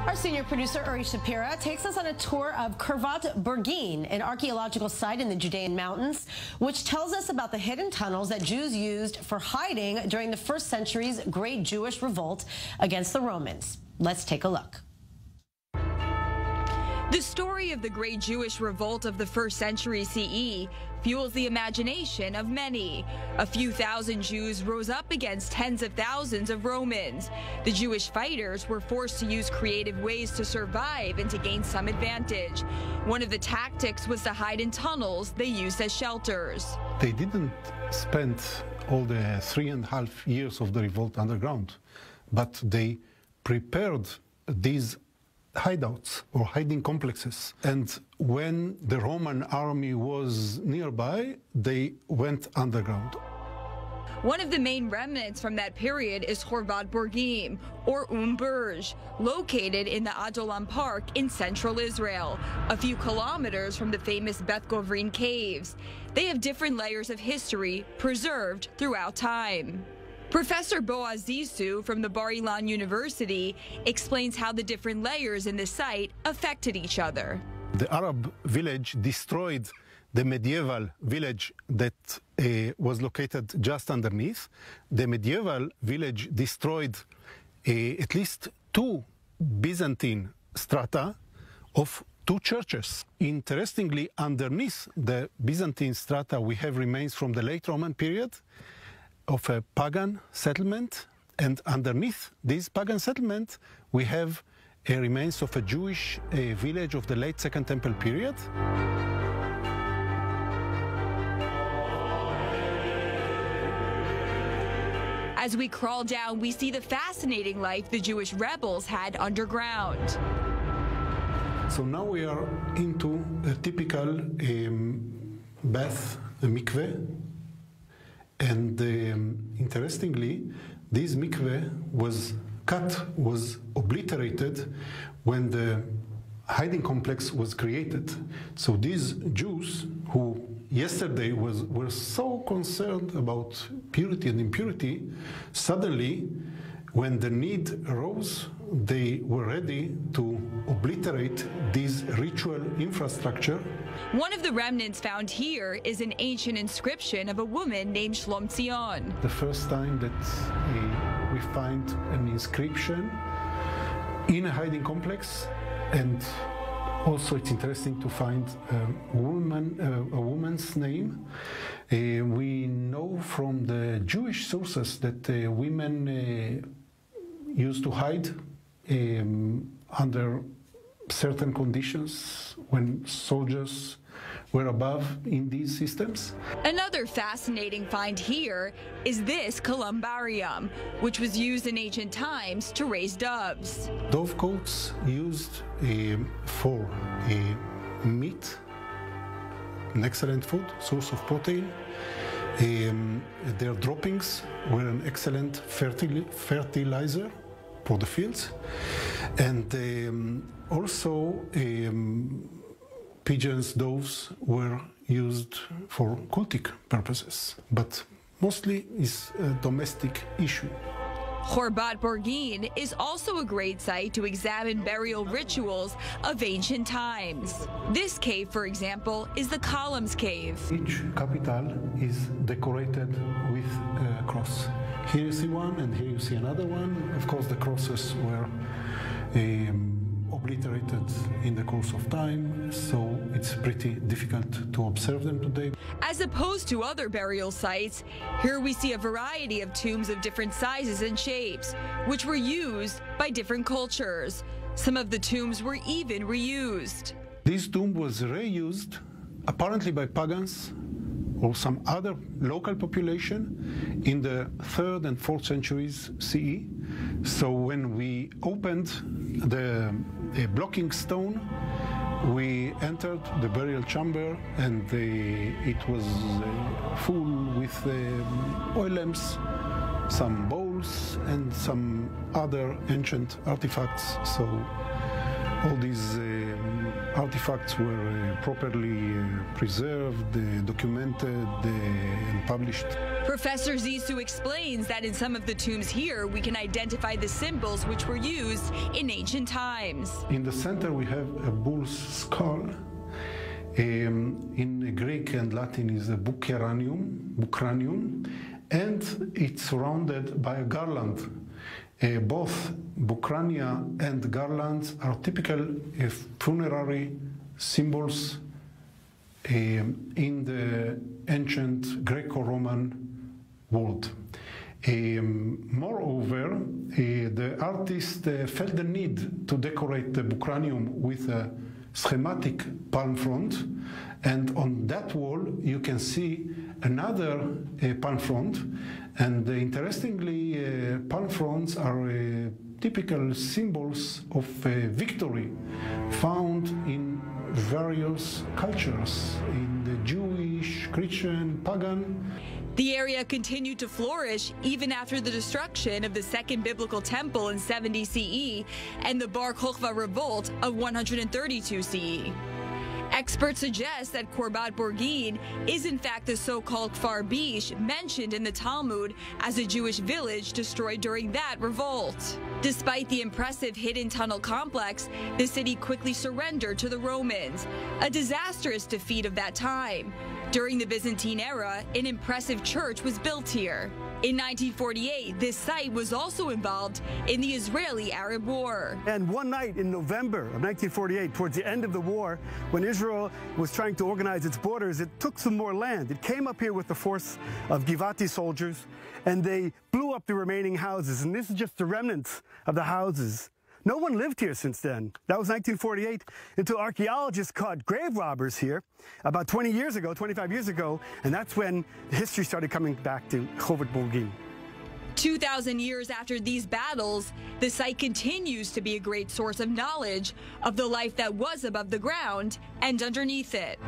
Our senior producer, Uri Shapira, takes us on a tour of Hurvat Burgin, an archaeological site in the Judean mountains, which tells us about the hidden tunnels that Jews used for hiding during the first century's great Jewish revolt against the Romans. Let's take a look. The story of the great Jewish revolt of the 1st century CE fuels the imagination of many. A few thousand Jews rose up against tens of thousands of Romans. The Jewish fighters were forced to use creative ways to survive and to gain some advantage. One of the tactics was to hide in tunnels they used as shelters. They didn't spend all the 3.5 years of the revolt underground, but they prepared these hideouts or hiding complexes, and when the Roman army was nearby, they went underground. One of the main remnants from that period is Hurvat Burgin, or Burj, located in the Adolam Park in central Israel, a few kilometers from the famous Beth Guvrin caves. They have different layers of history preserved throughout time. Professor Boaz Zissu from the Bar Ilan University explains how the different layers in the site affected each other. The Arab village destroyed the medieval village that was located just underneath. The medieval village destroyed at least 2 Byzantine strata of 2 churches. Interestingly, underneath the Byzantine strata, we have remains from the late Roman period of a pagan settlement, and underneath this pagan settlement we have remains of a Jewish village of the late Second Temple period. As we crawl down, we see the fascinating life the Jewish rebels had underground. So now we are into a typical bath, a mikveh. And interestingly, this mikveh was obliterated when the hiding complex was created. So these Jews who yesterday were so concerned about purity and impurity, suddenly, when the need arose, they were ready to obliterate this ritual infrastructure. One of the remnants found here is an ancient inscription of a woman named Shlom Tzion. The first time that we find an inscription in a hiding complex, and also it's interesting to find a woman's name. We know from the Jewish sources that women used to hide under certain conditions when soldiers were above in these systems. Another fascinating find here is this columbarium, which was used in ancient times to raise doves. Dovecotes used for meat, an excellent food, source of protein. Their droppings were an excellent fertilizer for the fields, and also pigeons, doves were used for cultic purposes, but mostly is a domestic issue. Hurvat Burgin is also a great site to examine burial rituals of ancient times. This cave, for example, is the Columns Cave. Each capital is decorated with a cross. Here you see one, and here you see another one. Of course, the crosses were obliterated in the course of time, so it's pretty difficult to observe them today. As opposed to other burial sites, here we see a variety of tombs of different sizes and shapes, which were used by different cultures. Some of the tombs were even reused. This tomb was reused, apparently by pagans or some other local population in the 3rd and 4th centuries CE. So when we opened the blocking stone, we entered the burial chamber, and it was full with oil lamps, some bowls, and some other ancient artifacts. So all these artifacts were properly preserved, documented, and published. Professor Zissu explains that in some of the tombs here, we can identify the symbols which were used in ancient times. In the center, we have a bull's skull. In Greek and Latin is a bucranium, and it's surrounded by a garland. Both bucrania and garlands are typical funerary symbols in the ancient Greco-Roman world. Moreover, the artist felt the need to decorate the bucranium with a schematic palm front, and on that wall you can see another palm front, and interestingly palm fronts are typical symbols of victory found in various cultures, in the Jewish, Christian, pagan. The area continued to flourish even after the destruction of the Second Biblical Temple in 70 CE and the Bar Kokhba revolt of 132 CE. Experts suggest that Khorvat Burgin is in fact the so-called Kfar Bish mentioned in the Talmud as a Jewish village destroyed during that revolt. Despite the impressive hidden tunnel complex, the city quickly surrendered to the Romans, a disastrous defeat of that time. During the Byzantine era, an impressive church was built here. In 1948, this site was also involved in the Israeli-Arab War. And one night in November of 1948, towards the end of the war, when Israel was trying to organize its borders, it took some more land. It came up here with the force of Givati soldiers, and they blew up the remaining houses. And this is just the remnants of the houses. No one lived here since then. That was 1948, until archaeologists caught grave robbers here about 20 years ago, 25 years ago, and that's when history started coming back to Khorvat Burgin. 2,000 years after these battles, the site continues to be a great source of knowledge of the life that was above the ground and underneath it.